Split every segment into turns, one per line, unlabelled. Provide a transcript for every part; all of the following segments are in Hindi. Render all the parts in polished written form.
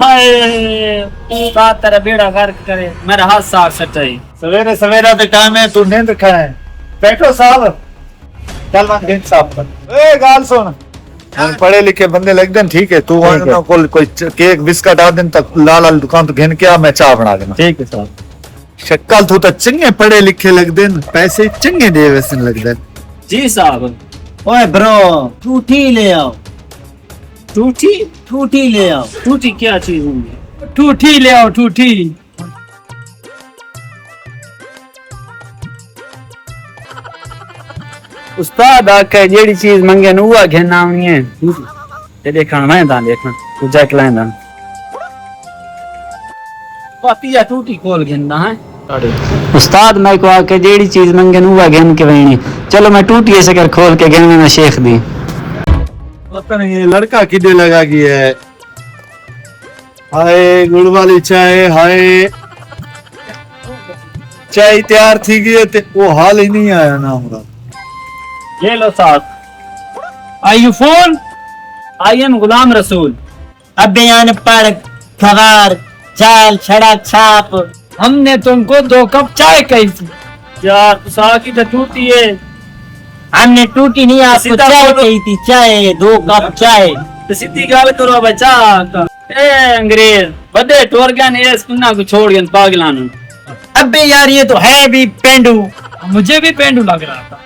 हाय तेरा बेड़ा गर्क करे, मेरा हाथ साफ सच्चाई।
सवेरे सवेरा तो टाइम है, तू नींद खाए। बैठो साहब, चल मैं नींद साफ कर। ए गाल सुन, हम पढ़े लिखे बंदे लगते ठीक है, तू वरना कोई केक बिस्कुट आ दिन तक लाल दुकान तो घेन के आ, मैं चाय बना देना।
ठीक है साहब।
शक्ल तू तो चंगे पढ़े लिखे लगते, पैसे चंगे दे वैसे लगते।
जी साहब।
ओए ब्रो, टूटी ले आओ।
टूटी?
टूटी ले आओ।
टूटी क्या चीज होगी?
टूटी ले आओ, टूटी।
उस्ताद आके जेड़ी चीज मंगे न हुआ घेना आनी है। ते देखण मैं दा देखना तू जैक लांदा पापिया टूटी खोल घेना है। उस्ताद मैं को आके जेड़ी चीज मंगे न हुआ घेन के वेणी। चलो मैं टूटी ऐसे कर खोल के घेन में शेख दी।
पता नहीं ये लड़का किधे लगा गया है। हाय गुड़ वाली चाय, हाय चाय तैयार थी गई ते वो हाल ही नहीं आया ना हमारा।
ये लो साहब।
आयु phone.
I am Ghulam Rasool.
अभियान पढ़ खबर चाल छड़ा छाप। हमने तुमको 2 कप चाय कही थी
यार तू सा की तो टूटी है।
हमने टूटी नहीं, आपको चाय कही थी। चाय 2 कप चाय।
तो सीधी गाल करो बच्चा। ए अंग्रेज बड़े टोर गया ने सुनना को छोड़ गया पागलान।
अबे यार ये तो है भी पेंडू। मुझे भी पेंडू लग रहा था।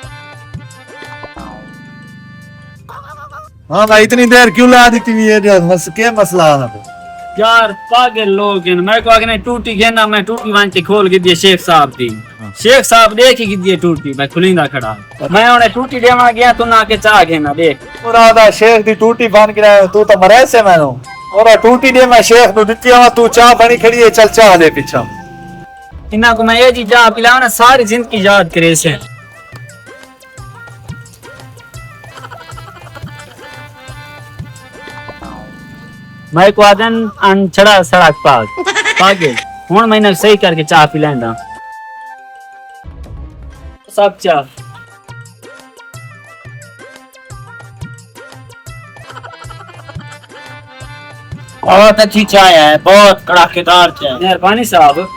हाँ भाई इतनी देर क्यों ला दी थी ये क्या मसला है
यार पागल लोग हैं। मैं को आगे टूटी घेना, मैं टूटी वांची खोल के दिए शेख साहब दी। शेख साहब देखी की दिए टूटी, मैं खुलींदा खड़ा। मैं उन्हें टूटी देवा गया तू ना के चाह घेना देख।
मुरादा शेख दी टूटी बन के तू तो मरे से मैनू और टूटी दे मैं शेख नु दित्ती आ, तू चाह बनी खड़ी है, चल चाह दे पीछा।
इना को मैं ये जी चाह पिलाऊं ना सारी जिंदगी याद करे से। मैं को आदन अनछड़ा सड़क पागल हुन मैंने सही करके चाह पिलांदा सब चाह।
बहुत अच्छी चाय है, बहुत कड़ाकेदार चाय।
मेहरबानी साहब,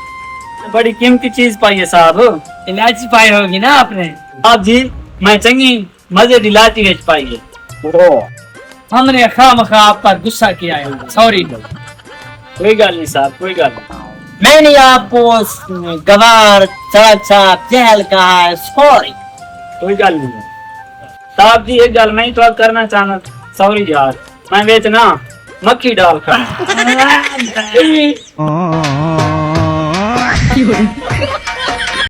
बड़ी कीमती चीज पाई है साहब।
इलायची पाई होगी ना आपने।
आप जी मैं चंगी मजे की इलायची बेच पाई है।
हमने खामखा आप पर गुस्सा किया है, सॉरी।
कोई गल नहीं साहब, कोई गल नहीं।
मैंने आपको गवार सड़क छाप जहल कहा है, सॉरी।
कोई गल नहीं है साहब जी। एक गल मैं तो करना चाहना, सॉरी यार, मैं बेचना मक्खी डाल खा।